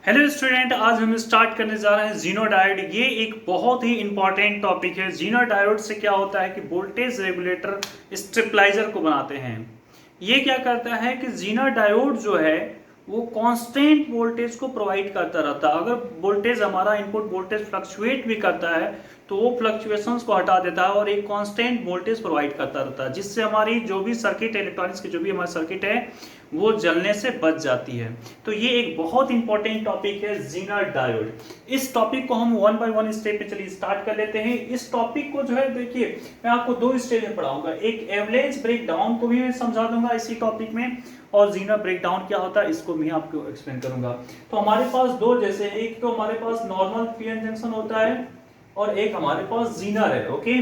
Hello student, आज हम start करने जा रहे हैं जीनो डायोड। ये एक बहुत ही इंपॉर्टेंट टॉपिक है। जीनो डायोड से क्या होता है कि वोल्टेज रेगुलेटर स्टेबलाइजर को बनाते हैं। ये क्या करता है कि जीनो डायोड जो है वो कांस्टेंट वोल्टेज को प्रोवाइड करता रहता है। अगर वोल्टेज हमारा इनपुट वोल्टेज फ्लक्चुएट भी करता है तो वो फ्लक्चुएशंस को हटा देता है और एक कांस्टेंट वोल्टेज प्रोवाइड करता रहता है, जिससे हमारी जो भी सर्किट इलेक्ट्रॉनिक्स की जो भी हमारी सर्किट है वो जलने से बच जाती है। तो ये एक बहुत इंपॉर्टेंट टॉपिक है जीनर डायोड। इस टॉपिक को हम वन बाय वन स्टेप पे चलिए स्टार्ट कर लेते हैं। इस टॉपिक को जो है देखिए, मैं आपको दो स्टेज में पढ़ाऊंगा। एक एवरेज ब्रेक डाउन को भी मैं समझा दूंगा इसी टॉपिक में, और जीनर ब्रेक डाउन क्या होता है इसको भी आपको एक्सप्लेन करूंगा। तो हमारे पास दो, जैसे एक तो हमारे पास नॉर्मल पीएन जंक्शन होता है और एक हमारे पास जीनर है। ओके,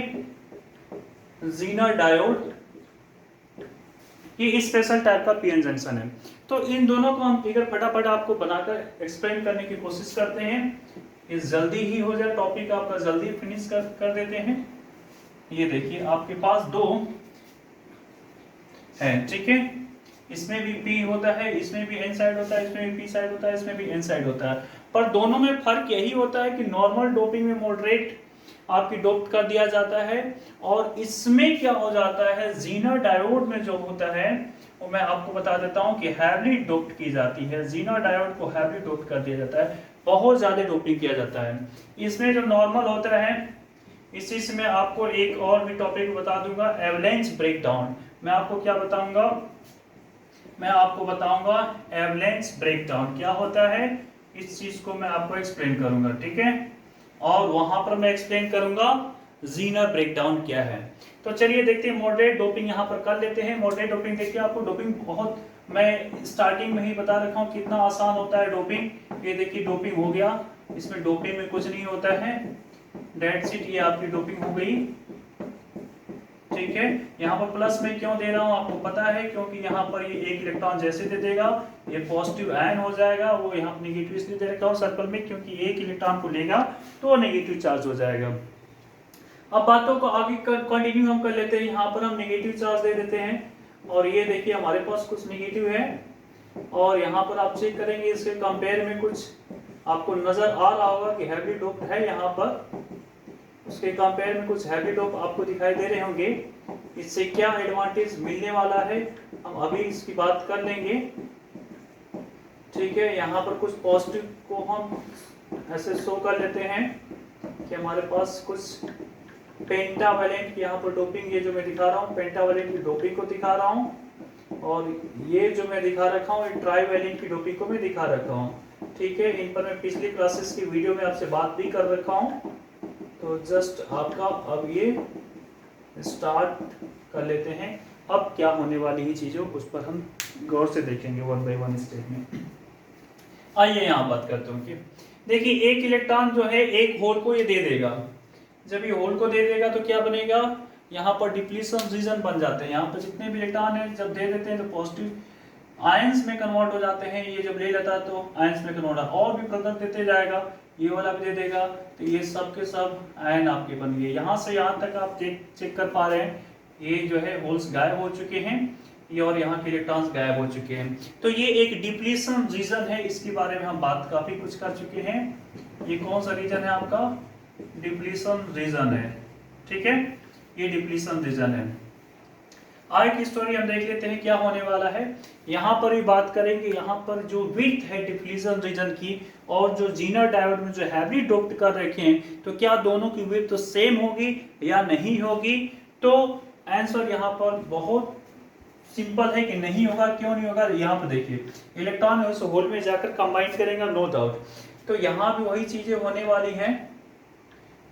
जीनर डायोड ये स्पेशल टाइप का पीएन जंक्शन है। तो इन दोनों को हम फिगर फटाफट आपको बनाकर एक्सप्लेन करने की कोशिश करते हैं। ये जल्दी ही हो जाए, टॉपिक आपका जल्दी फिनिश कर देते हैं। ये देखिए आपके पास दो है, ठीक है। इसमें भी पी होता है, इसमें भी एन साइड होता है, इसमें भी पी साइड होता है, इसमें भी एन साइड होता है। पर दोनों में फर्क यही होता है कि नॉर्मल डोपिंग में मॉडरेट आपकी डोप कर दिया जाता है, और इसमें क्या हो जाता है जीनर डायोड में जो होता है वो मैं आपको बता देता हूं कि हैवी डोप्ड की जाती है। जीनर डायोड को हैवी डोप्ड कर दिया जाता है, बहुत ज्यादा डोपिंग किया जाता है। इसमें जो नॉर्मल होता है, इसी से मैं आपको एक और भी टॉपिक बता दूंगा, एवलेंस ब्रेकडाउन। मैं आपको क्या बताऊंगा, मैं आपको बताऊंगा एवलेंस ब्रेकडाउन क्या होता है। इस चीज को मैं आपको एक्सप्लेन करूंगा, ठीक है। और वहां पर मैं एक्सप्लेन करूंगा जीनर ब्रेकडाउन क्या है। तो चलिए देखते हैं, मॉडरेट डोपिंग यहां पर कर लेते हैं। मॉडरेट डोपिंग देखिए, आपको डोपिंग बहुत मैं स्टार्टिंग में ही बता रखा हूं कितना आसान होता है डोपिंग। ये देखिए डोपिंग हो गया, इसमें डोपिंग में कुछ नहीं होता है, डेट शीट ये आपकी डोपिंग हो गई, ठीक है। यहाँ पर प्लस में क्यों दे रहा हूँ आपको पता है, क्योंकि यहाँ पर ये एक इलेक्ट्रॉन जैसे दे देगा ये पॉजिटिव आयन हो जाएगा, वो यहाँ नेगेटिव इसलिए दे रखा हूँ सर्कल में क्योंकि एक इलेक्ट्रॉन को लेगा तो नेगेटिव चार्ज हो जाएगा। अब बातों को आगे कंटिन्यू हम कर लेते हैं। यहाँ पर हम नेगेटिव चार्ज दे देते हैं और ये देखिए हमारे पास कुछ नेगेटिव है, और यहाँ पर आप चेक करेंगे इसके कंपेयर में कुछ आपको नजर आ रहा होगा कि हैवी डोप है, यहाँ पर उसके कंपेयर में कुछ हैवी डोप आपको दिखाई दे रहे होंगे। इससे क्या एडवांटेज मिलने वाला है हम अभी इसकी बात कर लेंगे, ठीक है। यहाँ पर कुछ पॉजिटिव को हम ऐसे शो कर लेते हैं कि हमारे पास कुछ पेंटावैलेंट यहाँ पर डोपिंग, ये जो मैं दिखा रहा हूँ पेंटावैलेंट की डोपिंग को दिखा रहा हूँ, और ये जो मैं दिखा रखा हूँ ये ट्राईवैलेंट की डोपिंग को मैं दिखा रखा हूँ, ठीक है। इन पर मैं पिछली क्लासेस की वीडियो में आपसे बात भी कर रखा हूँ। तो जस्ट आपका अब ये स्टार्ट कर लेते हैं। अब क्या होने वाली ही चीजों उस पर हम गौर से देखेंगे वन बाय वन स्टेप में। आइए यहाँ बात करते हूँ कि देखिए एक इलेक्ट्रॉन जो है एक होल को ये दे देगा। जब ये होल को दे देगा तो क्या बनेगा, यहाँ पर डिप्लीशन रीजन बन जाते हैं। यहाँ पर जितने भी इलेक्ट्रॉन है जब दे देते हैं तो पॉजिटिव आयंस में कन्वर्ट हो जाते हैं। ये जब ले लेता है तो आयंस में कन्वर्ट और भी प्रोडक्ट देते जाएगा, ये वाला भी दे देगा, तो ये सब के सब आयन आपके बन गए। यहाँ से यहाँ तक आप चेक कर पा रहे हैं, ये जो है होल्स गायब हो चुके हैं, ये और यहाँ के इलेक्ट्रॉन्स गायब हो चुके हैं। तो ये एक डिप्लीशन रीजन है, इसके बारे में हम बात काफी कुछ कर चुके हैं। ये कौन सा रीजन है आपका, डिप्लीशन रीजन है, ठीक है। ये डिप्लीशन रीजन है। आगे की स्टोरी हम देख लेते हैं क्या होने वाला है। यहाँ पर भी बात करेंगे, यहाँ पर जो विड्थ है डिप्लीशन रीजन की और जो जीनर डायोड में जो हैवी डोप्ड कर रखे हैं, तो क्या दोनों की विड्थ तो सेम होगी या नहीं होगी। तो आंसर यहाँ पर बहुत सिंपल है कि नहीं होगा। क्यों नहीं होगा, यहाँ पर देखिए इलेक्ट्रॉन उस होल में जाकर कंबाइन करेगा, नो डाउट। तो यहाँ भी वही चीजें होने वाली हैं,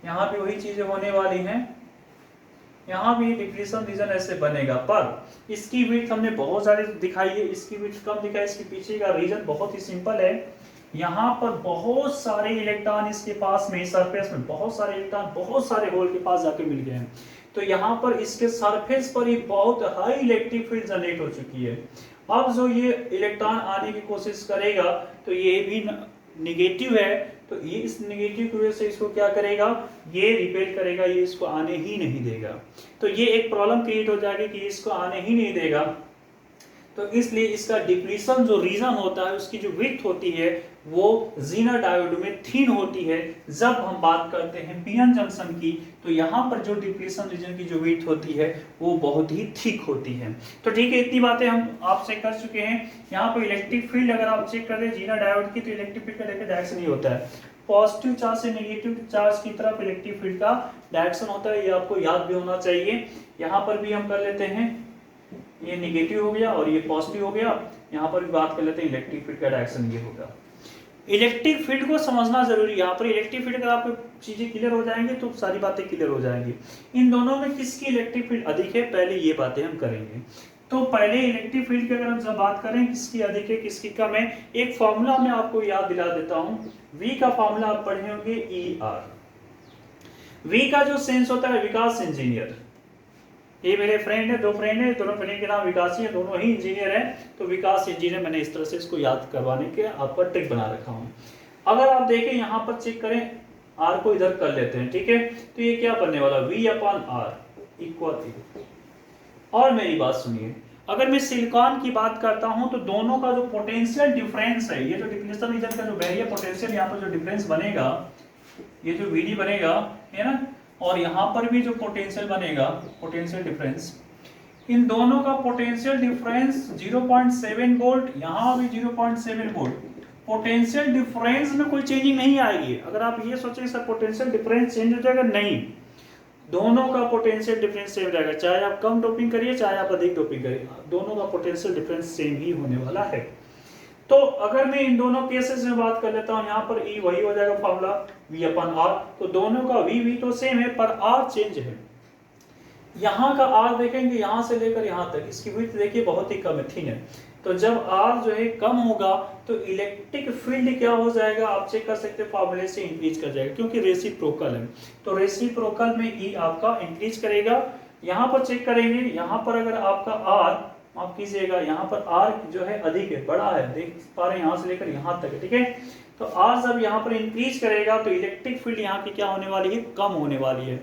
यहाँ भी वही चीजें होने वाली हैं, यहाँ भी डिप्लीशन रीजन ऐसे बनेगा। पर इसकी विड्थ हमने बहुत सारे दिखाई है, इसकी विड्थ कम दिखाई। इसके पीछे का रीजन बहुत ही सिंपल है। यहाँ पर बहुत सारे इलेक्ट्रॉन इसके पास में सरफेस में बहुत सारे इलेक्ट्रॉन बहुत सारे होल के पास जाके मिल गए हैं। तो यहाँ पर इसके सरफेस पर ही बहुत हाई इलेक्ट्रिक फील्ड जनरेट हो चुकी है। अब जो ये इलेक्ट्रॉन आने की कोशिश करेगा तो ये भी निगेटिव है, तो ये इस नेगेटिव की वजह से इसको क्या करेगा, ये रिपेल करेगा, ये इसको आने ही नहीं देगा। तो ये एक प्रॉब्लम क्रिएट हो जाएगी कि इसको आने ही नहीं देगा। तो इसलिए इसका डिप्लीशन जो रीजन होता है, उसकी जो विड्थ होती है वो जीना डायोड में थिन होती है। जब हम बात करते हैं पीएन जंक्शन की, तो यहाँ पर जो डिप्लीशन रीजन की जो विड्थ होती है वो बहुत ही थिक होती है। तो ठीक है, इतनी बातें हम आपसे कर चुके हैं। यहाँ पर इलेक्ट्रिक फील्ड अगर आप चेक कर लें जीना डायोड की, तो इलेक्ट्रिक फील्ड का देखिए डायरेक्शन ही होता है, पॉजिटिव चार्ज से नेगेटिव चार्ज की तरफ इलेक्ट्रिक फील्ड का डायरेक्शन होता है। ये आपको याद भी होना चाहिए। यहाँ पर भी हम कर लेते हैं, ये नेगेटिव हो गया और ये पॉजिटिव हो गया। यहाँ पर भी बात कर लेते हैं, इलेक्ट्रिक फील्ड का डायरेक्शन ये होगा। इलेक्ट्रिक फील्ड को समझना जरूरी है। यहाँ पर इलेक्ट्रिक फील्ड अगर आपको चीजें क्लियर हो जाएंगी तो सारी बातें क्लियर हो जाएंगी। इन दोनों में किसकी इलेक्ट्रिक फील्ड अधिक है, पहले ये बातें हम करेंगे। तो पहले इलेक्ट्रिक फील्ड की अगर हम जब बात करें किसकी अधिक है किसकी कम है, एक फॉर्मूला मैं आपको याद दिला देता हूँ। V का फॉर्मूला आप पढ़े होंगे ER। V का जो सेंस होता है विकास इंजीनियर, ये मेरे फ्रेंड है, दो फ्रेंड है, दोनों फ्रेंड के नाम विकास ही है, दोनों ही इंजीनियर हैं। तो विकास इंजीनियर मैंने इस तरह से इसको याद करवाने के आपका ट्रिक बना रखा हूँ। अगर आप देखें यहाँ पर चेक करें, R को इधर कर लेते हैं, ठीक है। तो ये क्या बनने वाला V/R इक्वल। और मेरी बात सुनिए, अगर मैं सिलिकॉन की बात करता हूं तो दोनों का जो पोटेंशियल डिफरेंस है, ये जो डिप्लीशन रीजन का जो बैरियर पोटेंशियल यहाँ पर जो डिफरेंस बनेगा, ये जो VD बनेगा है ना, और यहाँ पर भी जो पोटेंशियल बनेगा पोटेंशियल डिफरेंस, इन दोनों का पोटेंशियल डिफरेंस 0.7 वोल्ट, यहाँ भी 0.7 वोल्ट। पोटेंशियल डिफरेंस में कोई चेंजिंग नहीं आएगी। अगर आप ये सोचें सर पोटेंशियल डिफरेंस चेंज हो जाएगा, नहीं, दोनों का पोटेंशियल डिफरेंस सेम रहेगा। चाहे आप कम डोपिंग करिए चाहे आप अधिक डोपिंग करिए, दोनों का पोटेंशियल डिफरेंस सेम ही होने वाला है। तो अगर मैं इन दोनों केसेस में बात कर लेता हूं, यहाँ पर E वही हो जाएगा फॉर्मूला V/R। तो दोनों का V तो सेम है पर R चेंज है। यहाँ का R देखेंगे, यहाँ से लेकर यहाँ तक इसकी विड्थ देखिए बहुत ही कम है, थिन है। तो जब R जो है कम होगा तो इलेक्ट्रिक फील्ड क्या हो जाएगा, आप चेक कर सकते हैं, फॉर्मूले से इंक्रीज कर जाएगा, क्योंकि रेसिप्रोकल है। तो रेसिप्रोकल में E आपका इंक्रीज करेगा। यहाँ पर चेक करेंगे, यहाँ पर अगर आपका R, माफ कीजिएगा, यहाँ पर R जो है अधिक है, बड़ा है, देख पा रहे हैं, यहाँ से लेकर यहाँ तक है, ठीक है। तो R जब यहाँ पर इंक्रीज करेगा तो इलेक्ट्रिक फील्ड यहाँ की क्या होने वाली है, कम होने वाली है।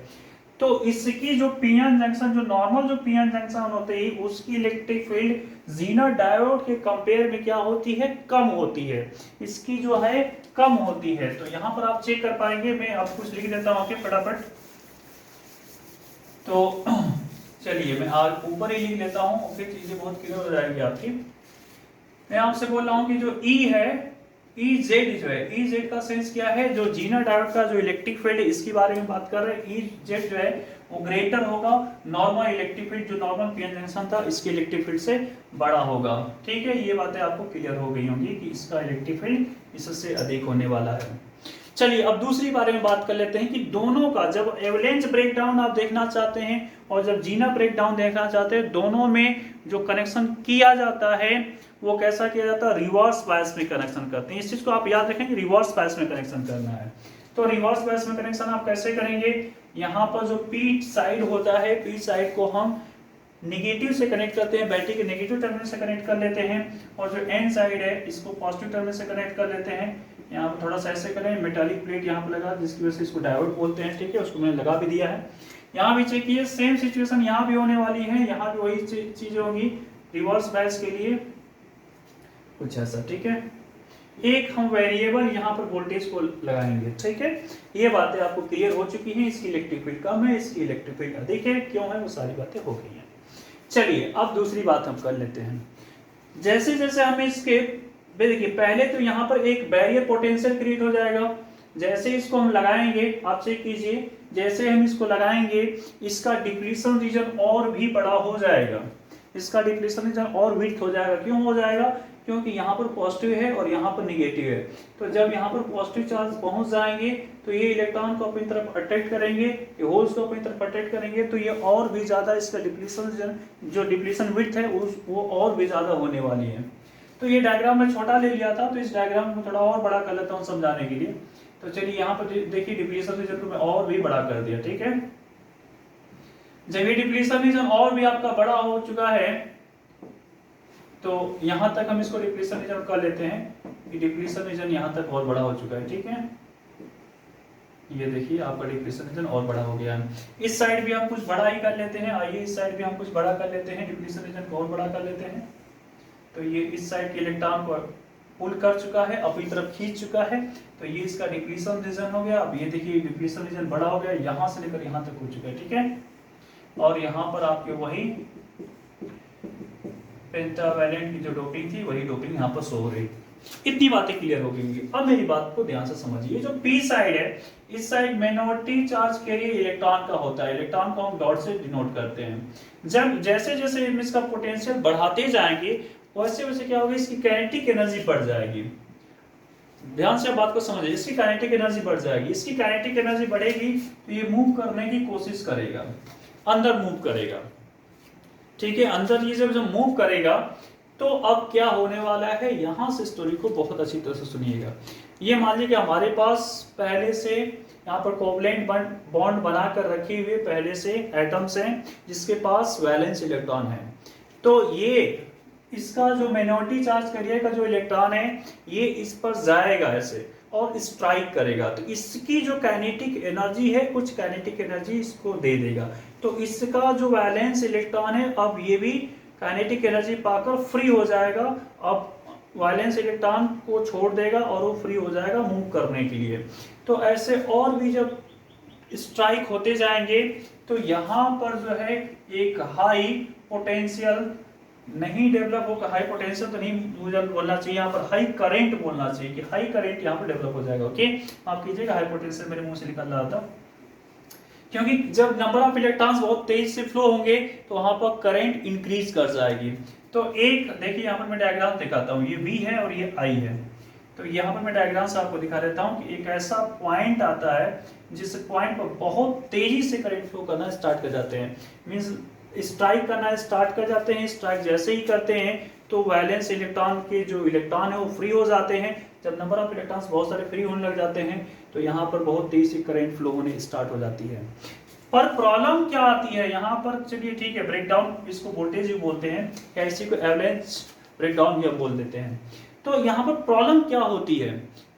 तो इसकी जो पीएन जंक्शन, जो नॉर्मल जो पीएन जंक्शन होते हैं, उसकी इलेक्ट्रिक फील्ड जीनर डायोड के कंपेयर में क्या होती है, कम होती है। इसकी जो है कम होती है। तो यहाँ पर आप चेक कर पाएंगे, मैं आपको कुछ लिख देता हूँ फटाफट। तो चलिए मैं आज ऊपर ही लिख लेता हूँ, फिर चीजें बहुत क्लियर हो जाएंगी आपकी। मैं आपसे बोल रहा हूँ कि जो E है, EZ जो है, EZ का सेंस क्या है, जो जीनर डायोड का जो इलेक्ट्रिक फील्ड है इसके बारे में बात कर रहे हैं। EZ जो है वो ग्रेटर होगा, नॉर्मल इलेक्ट्रिक फील्ड जो नॉर्मल पीएन जंक्शन था इसके इलेक्ट्रिक फील्ड से बड़ा होगा, ठीक है। ये बातें आपको क्लियर हो गई होंगी कि इसका इलेक्ट्रिक फील्ड इससे अधिक होने वाला है। चलिए अब दूसरी बारे में बात कर लेते हैं कि दोनों का जब एवलेंस ब्रेकडाउन आप देखना चाहते हैं और जब जीना ब्रेकडाउन देखना चाहते हैं, दोनों में जो कनेक्शन किया जाता है वो कैसा किया जाता है, रिवर्स बायस में कनेक्शन करते हैं। इस चीज को आप याद रखें कि रिवर्स बायस में कनेक्शन करना है। तो रिवर्स बायस में कनेक्शन आप कैसे करेंगे, यहाँ पर जो पी साइड होता है, पी साइड को हम नेगेटिव से कनेक्ट करते हैं, बैटरी के नेगेटिव टर्मिनल से कनेक्ट कर लेते हैं, और जो एन साइड है इसको पॉजिटिव टर्मिनल से कनेक्ट कर लेते हैं। यहाँ पर थोड़ा सा ऐसे करें, मेटालिक प्लेट यहाँ पर लगा जिसकी वजह से इसको डायोड बोलते हैं, ठीक है, उसको मैंने लगा भी दिया है। यहाँ भी चेक कीजिए, सेम सिचुएशन यहाँ भी होने वाली है, यहाँ भी वही चीज होगी रिवर्स बायस के लिए कुछ ऐसा, ठीक है। एक हम वेरिएबल यहाँ पर वोल्टेज को लगाएंगे, ठीक है। ये बातें आपको क्लियर हो चुकी हैं। इसकी इलेक्ट्रिक फील्ड कम है, इसकी इलेक्ट्रिक फील्ड अधिक है, क्यों है वो सारी बातें हो गई हैं। चलिए अब दूसरी बात हम कर लेते हैं। जैसे जैसे हम इसके देखिए, पहले तो यहाँ पर एक बैरियर पोटेंशियल क्रिएट हो जाएगा। जैसे इसको हम लगाएंगे, आप चेक कीजिए, जैसे हम इसको लगाएंगे इसका डिप्लीशन रीजन और भी बड़ा हो जाएगा, इसका डिप्लीशन रीजन और विड्थ हो जाएगा। क्यों हो जाएगा, क्योंकि यहाँ पर पॉजिटिव है और यहाँ पर निगेटिव है। तो जब यहाँ पर पॉजिटिव चार्ज पहुंच जाएंगे तो ये इलेक्ट्रॉन को अपनी तरफ अट्रैक्ट करेंगे, ये होल्स को अपनी तरफ अट्रैक्ट करेंगे, तो ये और भी ज्यादा इसका डिप्लीशन जो डिप्लीशन विड्थ है वो और भी ज्यादा होने वाली है। तो ये डायग्राम में छोटा ले लिया था, तो इस डायग्राम को थोड़ा और बड़ा कर लेता हूँ समझाने के लिए। तो चलिए यहाँ पर देखिए डिप्लीशन रीजन को मैं और भी बड़ा कर दिया, ठीक है। जब ये डिप्लीशन रीजन और भी आपका बड़ा हो चुका है तो यहाँ तक हम इसको डिप्लीशन रीजन कर लेते हैं कि डिप्लीशन रीजन यहाँ तक और बड़ा हो चुका है, ठीक है। ये देखिए आपका डिप्लीशन रीजन और बड़ा हो गया है। इस साइड भी हम कुछ बड़ा ही कर लेते हैं, आइए इस साइड भी हम कुछ बड़ा कर लेते हैं, डिप्लीशन रीजन को और बड़ा कर लेते हैं। तो ये इस साइड के इलेक्ट्रॉन को पुल कर चुका है, अपनी तरफ खींच चुका है, तो ये इसका डिप्लीशन रीजन हो गया। अब ये देखिए डिप्लीशन रीजन बड़ा हो गया, यहाँ से लेकर यहाँ तक हो चुका है, ठीक है। और यहाँ पर आपके वही पेंटावैलेंट की जो डोपिंग थी वही डोपिंग यहाँ पर शो हो रही। इतनी बातें क्लियर हो गई होंगी। अब मेरी बात को ध्यान से समझिए, जो पी साइड है, इस side minority charge carrier electron का होता है, इलेक्ट्रॉन को हम डॉट से डिनोट करते हैं। जब जैसे जैसे हम इसका पोटेंशियल बढ़ाते जाएंगे वैसे वैसे क्या होगा, इसकी काइनेटिक एनर्जी बढ़ जाएगी। ध्यान से बात को समझिए, इसकी काइनेटिक एनर्जी बढ़ जाएगी। इसकी काइनेटिक एनर्जी बढ़ेगी तो ये मूव करने की कोशिश करेगा, अंदर मूव करेगा, ठीक है। अंदर ये जब मूव करेगा तो अब क्या होने वाला है, यहां से स्टोरी को बहुत अच्छी तरह से सुनिएगा। ये मान लीजिए कि हमारे पास पहले से यहाँ पर कोवलेंट बॉन्ड बनाकर रखे हुए पहले से एटम्स हैं जिसके पास वैलेंस इलेक्ट्रॉन है। तो ये इसका जो माइनॉरिटी चार्ज कैरियर का जो इलेक्ट्रॉन है ये इस पर जाएगा ऐसे और स्ट्राइक करेगा, तो इसकी जो काइनेटिक एनर्जी है कुछ काइनेटिक एनर्जी इसको दे देगा। तो इसका जो वैलेंस इलेक्ट्रॉन है अब ये भी काइनेटिक एनर्जी पाकर फ्री हो जाएगा। अब वैलेंस इलेक्ट्रॉन को छोड़ देगा और वो फ्री हो जाएगा मूव करने के लिए। तो ऐसे और भी जब स्ट्राइक होते जाएंगे तो यहाँ पर जो है एक हाई पोटेंशियल नहीं डेवलप होगा। हाई पोटेंशियल तो नहीं बोलना चाहिए, यहाँ पर हाई करंट बोलना चाहिए कि हाई करंट यहाँ पर डेवलप हो जाएगा। ओके, आप कीजिएगा, हाई पोटेंशियल मेरे मुंह से निकल रहा था क्योंकि जब नंबर ऑफ इलेक्ट्रॉन्स बहुत तेज से फ्लो होंगे तो वहां पर करंट इंक्रीज कर जाएगी। तो एक देखिए यहाँ पर मैं डायग्राम दिखाता हूँ, ये V है और ये I है। तो यहाँ पर मैं डायग्राम से आपको दिखा देता हूँ कि एक ऐसा पॉइंट आता है जिस पॉइंट पर बहुत तेजी से करंट फ्लो करना स्टार्ट कर जाते हैं, मीन्स स्ट्राइक करना स्टार्ट कर जाते हैं। स्ट्राइक जैसे ही करते हैं तो वैलेंस इलेक्ट्रॉन के जो इलेक्ट्रॉन है वो फ्री हो जाते हैं। जब नंबर ऑफ इलेक्ट्रॉन्स बहुत सारे फ्री होने लग जाते हैं तो यहाँ पर बहुत तेज से करंट फ्लो होने स्टार्ट हो जाती है। पर प्रॉब्लम क्या आती है यहाँ पर, चलिए ठीक है, ब्रेकडाउन इसको वोल्टेज भी बोलते हैं या इसी को एवलांच ब्रेकडाउन भी हम बोल देते हैं। तो यहाँ पर प्रॉब्लम क्या होती है,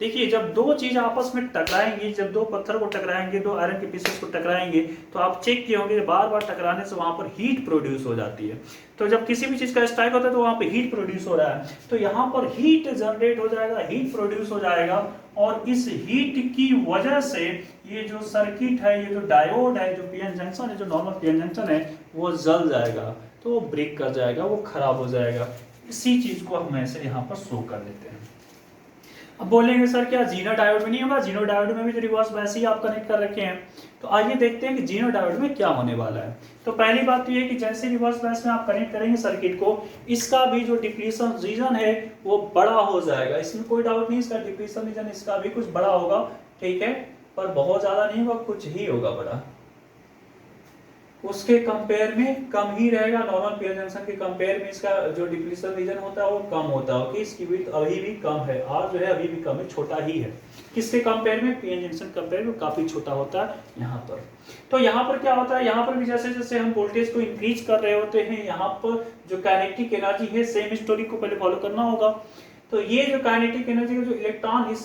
देखिए जब दो चीज आपस में टकराएंगी, जब दो पत्थर को टकराएंगे, दो आयरन के पीसेस को टकराएंगे तो आप चेक किए होंगे बार बार टकराने से वहां पर हीट प्रोड्यूस हो जाती है। तो जब किसी भी चीज का स्ट्राइक होता है तो वहां पर हीट प्रोड्यूस हो रहा है, तो यहाँ पर हीट जनरेट हो जाएगा, हीट प्रोड्यूस हो जाएगा और इस हीट की वजह से ये जो सर्किट है, ये जो डायोड है, जो पीएन जंक्शन है, जो नॉर्मल पीएन जंक्शन है वो जल जाएगा, तो वो ब्रेक कर जाएगा, वो खराब हो जाएगा। इसी चीज को हम ऐसे यहाँ पर शो कर देते हैं। अब बोलेंगे सर क्या जीनो डायोड में नहीं होगा, जीनो डायोड में भी तो रिवर्स वैसे ही आप कनेक्ट कर रखे हैं। तो आइए देखते हैं कि जीनो डायोड में क्या होने वाला है। तो पहली बात तो ये कि जैसे रिवर्स बैस में आप कनेक्ट करेंगे सर्किट को, इसका भी जो डिप्लीशन रीजन है वो बड़ा हो जाएगा, इसमें कोई डाउट नहीं। इसका डिप्लीशन रीजन इसका भी कुछ बड़ा होगा, ठीक है, पर बहुत ज्यादा नहीं होगा, कुछ ही होगा बड़ा, उसके कंपेयर में कम ही रहेगा। नॉर्मल पीएन जंक्शन के कंपेयर में इसका जो डिप्लीशन रीजन होता है वो कम होता है। ओके, इसकी विड्थ अभी भी कम है, आर जो है अभी भी कम है, छोटा ही है। किसके कंपेयर में, पीएन जंक्शन कंपेयर में काफी छोटा होता है यहाँ पर। तो यहाँ पर क्या होता है, यहाँ पर भी जैसे जैसे हम वोल्टेज को इंक्रीज कर रहे होते हैं, यहाँ पर जो काइनेटिक एनर्जी है सेम स्टोरी को पहले फॉलो करना होगा। तो ये जो काइनेटिक एनर्जी का जो इलेक्ट्रॉन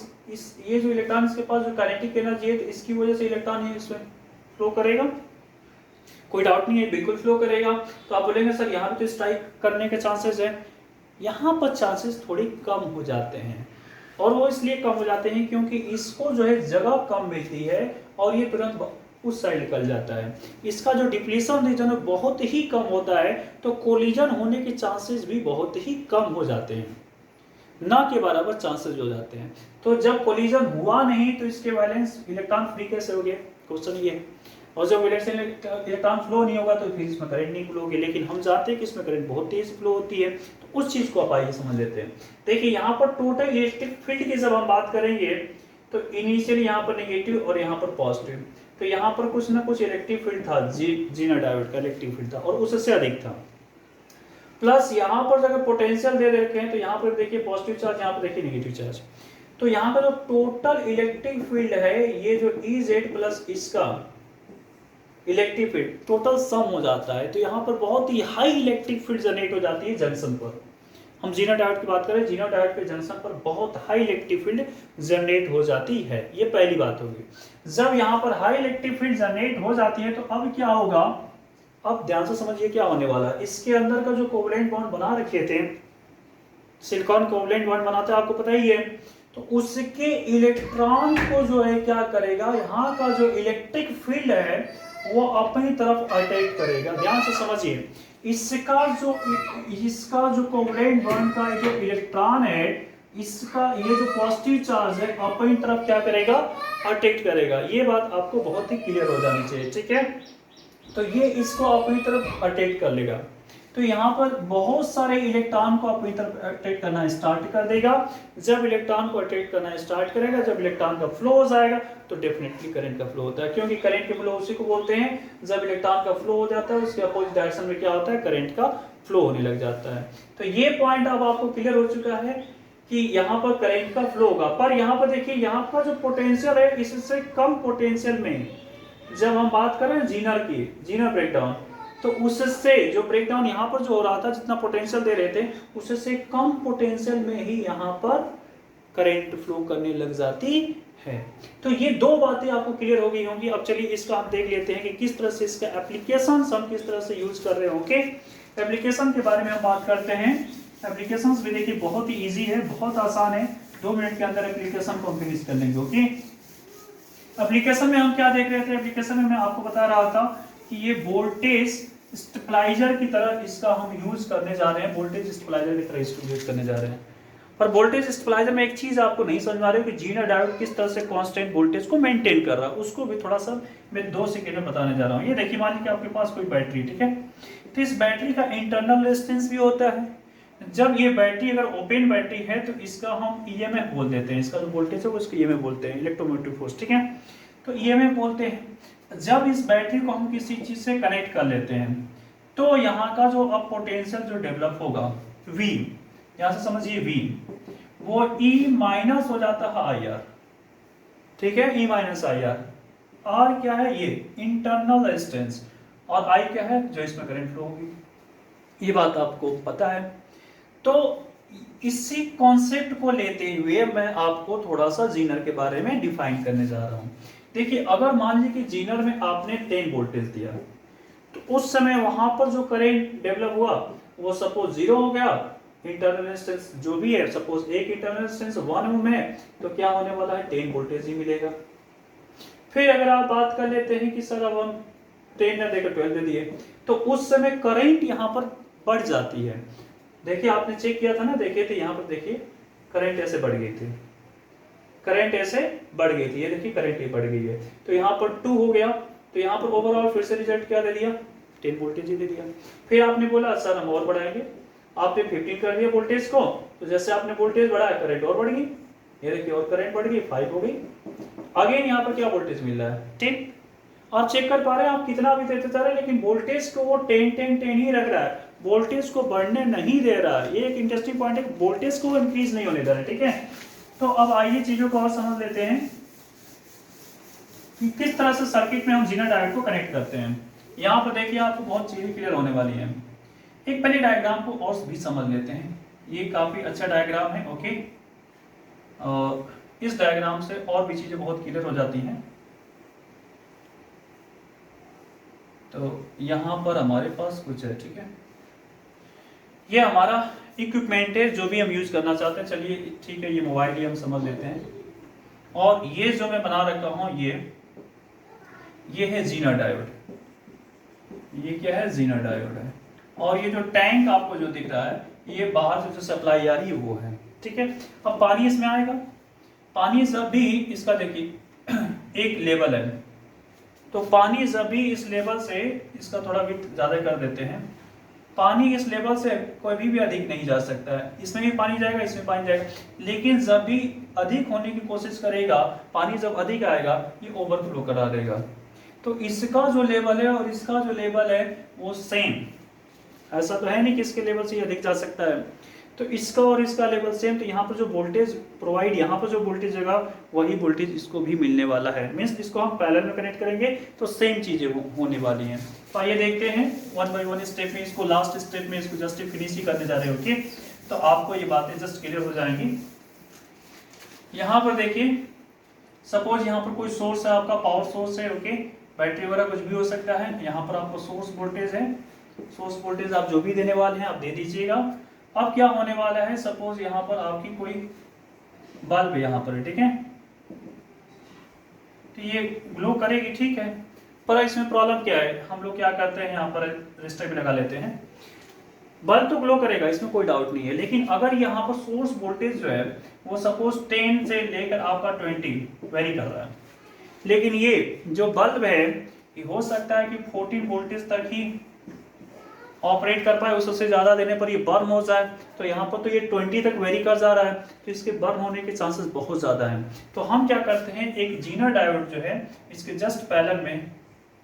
ये जो इलेक्ट्रॉन इसके पास जो काइनेटिक एनर्जी है, तो इसकी वजह से इलेक्ट्रॉन इसमें फ्लो करेगा, कोई डाउट नहीं है, बिल्कुल फ्लो करेगा। तो आप बोलेंगे सर यहाँ पे तो स्ट्राइक करने के चांसेस है, यहाँ पर चांसेस थोड़ी कम हो जाते हैं, और वो इसलिए कम हो जाते हैं क्योंकि इसको जो है जगह कम मिलती है और ये तुरंत उस साइड निकल जाता है। इसका जो डिप्लीशन रीजन है बहुत ही कम होता है, तो कोलिजन होने के चांसेस भी बहुत ही कम हो जाते हैं, ना के बराबर चांसेस हो जाते हैं। तो जब कोलिजन हुआ नहीं तो इसके वैलेंस इलेक्ट्रॉन फ्री कैसे हो गए, क्वेश्चन ये। और जब इलेक्ट्रॉन फ्लो नहीं होगा तो फिर इसमें करंट नहीं फ्लो होगी, लेकिन हम जानते हैं कि इसमें करंट बहुत तेज फ्लो होती है। तो उस चीज को आप आइए समझ लेते हैं। देखिए यहाँ पर टोटल इलेक्ट्रिक फील्ड की जब हम बात करेंगे तो इनिशियली यहाँ पर नेगेटिव और यहाँ पर पॉजिटिव, तो यहाँ पर कुछ ना कुछ इलेक्ट्रिक फील्ड था, जीनो डायोड का इलेक्ट्रिक फील्ड था और उससे अधिक था। प्लस यहाँ पर अगर पोटेंशियल दे रखे हैं तो यहाँ पर देखिए पॉजिटिव चार्ज, यहाँ पर देखिए नेगेटिव चार्ज। तो यहाँ का जो टोटल इलेक्ट्रिक फील्ड है, ये जो EZ प्लस इसका इलेक्ट्रिक फील्ड टोटल सम हो जाता है। तो यहाँ पर बहुत ही हाई इलेक्ट्रिक फील्ड जनरेट हो जाती है जंक्शन पर। हम जीनो डायोड की बात करें, जीनो डायोड के जंक्शन पर बहुत हाई इलेक्ट्रिक फील्ड जनरेट हो जाती है, ये पहली बात होगी। जब यहाँ पर हाई इलेक्ट्रिक फील्ड जनरेट हो जाती है तो अब क्या होगा, अब ध्यान से समझिए क्या होने वाला है। इसके अंदर का जो कोवलेंट बॉन्ड बना रखे थे सिलिकॉन कोवलेंट बॉन्ड बनाता है, आपको पता ही है। तो उसके इलेक्ट्रॉन को जो है क्या करेगा, यहाँ का जो इलेक्ट्रिक फील्ड है वो अपनी तरफ अट्रैक्ट करेगा। ध्यान से समझिए, इसका जो कोवलेंट बॉन्ड का जो इलेक्ट्रॉन है, इसका ये जो पॉजिटिव चार्ज है अपनी तरफ क्या करेगा, अट्रैक्ट करेगा। ये बात आपको बहुत ही क्लियर हो जानी चाहिए, ठीक है। तो ये इसको अपनी तरफ अट्रैक्ट कर लेगा, तो यहाँ पर बहुत सारे इलेक्ट्रॉन को अपनी तरफ अट्रैक्ट करना स्टार्ट कर देगा। जब इलेक्ट्रॉन को अट्रैक्ट करना स्टार्ट करेगा, जब इलेक्ट्रॉन का फ्लो हो जाएगा तो डेफिनेटली करंट का फ्लो होता है, क्योंकि करंट के फ्लो उसी को बोलते हैं जब इलेक्ट्रॉन का फ्लो हो जाता है, उसके अपोजिट डायरेक्शन में क्या होता है, करंट का फ्लो होने लग जाता है। तो ये पॉइंट अब आपको क्लियर हो चुका है कि यहाँ पर करंट का फ्लो होगा। पर यहाँ पर देखिए, यहाँ पर जो पोटेंशियल है इससे कम पोटेंशियल में जब हम बात करें जीनर की, जीनर ब्रेकडाउन, तो उससे जो ब्रेकडाउन यहाँ पर जो हो रहा था, जितना पोटेंशियल दे रहे थे उससे कम पोटेंशियल में ही यहाँ पर करंट फ्लो करने लग जाती है। तो ये दो बातें आपको क्लियर हो गई होंगी। अब चलिए इसका हम देख लेते हैं कि किस तरह से इसका एप्लीकेशंस हम किस तरह से यूज कर रहे होंगे। एप्लीकेशन के बारे में हम बात करते हैं। एप्लीकेशंस भी देखिए बहुत ही ईजी है, बहुत आसान है, 2 मिनट के अंदर एप्लीकेशन को हम फिनिश कर लेंगे। ओके, एप्लीकेशन में हम क्या देख रहे थे, एप्लीकेशन में मैं आपको बता रहा था कि ये वोल्टेज स्टेबलाइजर की तरह इसका हम यूज करने जा रहे हैं, वोल्टेज स्टेबलाइजर की तरह इसको यूज करने जा रहे हैं। पर वोल्टेज स्टेबलाइजर में एक चीज आपको नहीं समझ में आ रही है कि जीनर डायोड किस तरह से कांस्टेंट वोल्टेज को मेंटेन कर रहा है, उसको भी थोड़ा सा मैं 2 सेकंड में बताने जा रहा हूँ। ये देखिए, मान लीजिए आपके पास कोई बैटरी, ठीक है, तो इस बैटरी का इंटरनल रेजिस्टेंस भी होता है। जब ये बैटरी अगर ओपन बैटरी है तो इसका हम ईएमएफ बोल देते हैं, इसका जो वोल्टेज है वो इसको ईएमएफ बोलते हैं, इलेक्ट्रोमोटिव फोर्स, ठीक है, तो ईएमएफ बोलते हैं। जब इस बैटरी को हम किसी चीज से कनेक्ट कर लेते हैं तो यहाँ का जो अब पोटेंशियल जो डेवलप होगा V, यहाँ से समझिए V, वो E माइनस हो जाता है IR, ठीक है, E माइनस IR। R क्या है, ये इंटरनल रेजिस्टेंस, और I क्या है, जो इसमें करंट फ्लो होगी। ये बात आपको पता है। तो इसी कॉन्सेप्ट को लेते हुए मैं आपको थोड़ा सा जीनर के बारे में डिफाइन करने जा रहा हूं। देखिए, अगर मान लीजिए कि जीनर में आपने 10 वोल्टेज दिया तो उस समय वहां पर जो करंट डेवलप हुआ वो सपोज 0 हो गया, इंटरनल रेजिस्टेंस जो भी है, सपोज एक इंटरनल रेजिस्टेंस 1 ओम है, तो क्या होने वाला है, 10 वोल्टेज ही मिलेगा। फिर अगर आप बात कर लेते हैं कि सर अब हम 10 ना देकर 12 दे दिए, तो उस समय करंट यहाँ पर बढ़ जाती है। देखिए, आपने चेक किया था ना, देखे थे यहाँ पर, देखिए करंट ऐसे बढ़ गई थी, करंट ऐसे बढ़ गई थी, ये देखिए करंट ये बढ़ गई है, तो यहाँ पर 2 हो गया, तो यहाँ पर ओवरऑल फिर से रिजल्ट क्या दे दिया, 10 वोल्टेज ही दे दिया। फिर आपने बोला सर हम और बढ़ाएंगे, आपने 15 कर दिया वोल्टेज को, तो जैसे आपने वोल्टेज बढ़ाया करंट और बढ़ गई, ये देखिए और करंट बढ़ गई, 5 हो गई। अगेन यहाँ पर क्या वोल्टेज मिल रहा है, ठीक, और चेक कर पा रहे हैं आप कितना भी देते जा रहे हैं, लेकिन वोल्टेज को वो 10 ही रख रहा है, वोल्टेज को बढ़ने नहीं दे रहा है। ये एक इंटरेस्टिंग पॉइंट है, वोल्टेज को इंक्रीज नहीं होने दे रहा है, ठीक है। तो अब आइए चीजों को और समझ लेते हैं कि किस तरह से सर्किट में हम जीनर डायोड को कनेक्ट करते हैं। यहाँ पर देखिए आपको बहुत चीजें क्लियर होने वाली हैं। एक पहले डायग्राम को और भी समझ लेते हैं, ये काफी अच्छा डायग्राम है, ओके। इस डायग्राम से और भी चीजें बहुत क्लियर हो जाती हैं। तो यहाँ पर हमारे पास कुछ है, ठीक है, ये हमारा इक्विपमेंट है जो भी हम यूज करना चाहते हैं। चलिए ठीक है, ये मोबाइल ही हम समझ लेते हैं। और ये जो मैं बना रखा हूं, ये है जीनर डायोड, ये क्या है, जीनर डायोड है। और ये जो टैंक आपको जो दिख रहा है, ये बाहर से जो सप्लाई आ रही है वो है, ठीक है। अब पानी इसमें आएगा, पानी जब भी इसका देखिए एक लेवल है, तो पानी जब भी इस लेवल से, इसका थोड़ा विड्थ ज्यादा कर देते हैं, पानी इस लेवल से कोई भी अधिक नहीं जा सकता है। इसमें भी पानी जाएगा, इसमें पानी जाएगा, लेकिन जब भी अधिक होने की कोशिश करेगा, पानी जब अधिक आएगा ये ओवरफ्लो करा देगा। तो इसका जो लेवल है और इसका जो लेवल है वो सेम, ऐसा तो है नहीं कि इसके लेवल से अधिक जा सकता है। तो इसका और इसका लेवल सेम, तो यहाँ पर जो वोल्टेज प्रोवाइड, यहाँ पर जो वोल्टेज होगा वही वोल्टेज इसको भी मिलने वाला है। मीन्स इसको हम पैरेलल में कनेक्ट करेंगे तो सेम चीजें होने वाली हैं। तो आइए देखते हैं 1 बाय 1 स्टेप में, इसको लास्ट स्टेप में इसको जस्ट फिनिश ही करने जा रहे हैं, ओके। तो आपको ये बातें जस्ट क्लियर हो जाएंगी। यहाँ पर देखिए, सपोज यहाँ पर कोई सोर्स है, आपका पावर सोर्स है, ओके, बैटरी वगैरह कुछ भी हो सकता है। यहाँ पर आपको सोर्स वोल्टेज है, सोर्स वोल्टेज आप जो भी देने वाले हैं आप दे दीजिएगा। अब क्या होने वाला है, सपोज यहाँ पर आपकी कोई बल्ब यहाँ पर है, ठीक है, तो ये ग्लो करेगी, ठीक है, पर इसमें प्रॉब्लम क्या है, हम लोग क्या करते हैं यहाँ पर रजिस्टर भी लगा लेते हैं, बल्ब तो ग्लो करेगा, इसमें कोई डाउट नहीं है, लेकिन अगर यहाँ पर सोर्स वोल्टेज जो है वो सपोज 10 से लेकर आपका 20 वेरी कर रहा है, लेकिन ये जो बल्ब है ये हो सकता है कि 14 वोल्टेज तक ही ऑपरेट कर पाए, उससे ज्यादा देने पर ये बर्न हो जाए, तो यहाँ पर तो ये 20 तक वेरी कर जा रहा है, तो इसके बर्न होने के चांसेस बहुत ज्यादा हैं। तो हम क्या करते हैं, एक जीना डायोड जो है इसके जस्ट पैरेलल में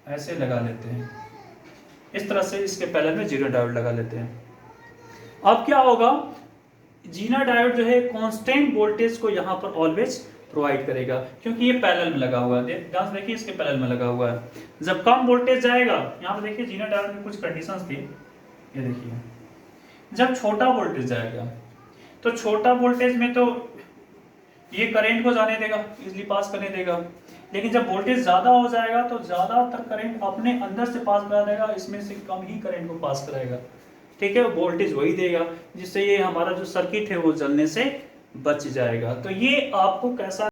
ऐसे लगा लेते हैं, इस तरह से इसके पैरेलल में जीना डायोड लगा लेते हैं। अब क्या होगा, जीना डायोड जो है कांस्टेंट वोल्टेज को यहाँ पर ऑलवेज प्रोवाइड करेगा, क्योंकि ये पैरेलल में लगा हुआ है, ध्यान से देखिए इसके पैरेलल में लगा हुआ है। जब कम वोल्टेज जाएगा, यहाँ पर देखिए जीना डायोड में कुछ कंडीशंस थी, ये देखिए, जब छोटा वोल्टेज जाएगा तो छोटा वोल्टेज में तो ये करंट को जाने देगा, इजीली पास करने देगा, लेकिन जब वोल्टेज ज्यादा हो जाएगा तो ज्यादातर करंट अपने अंदर से पास करा देगा, इसमें से कम ही करंट को पास कराएगा, ठीक है, वोल्टेज वही देगा, जिससे ये हमारा जो सर्किट है वो जलने से बच जाएगा। तो ये आपको कैसा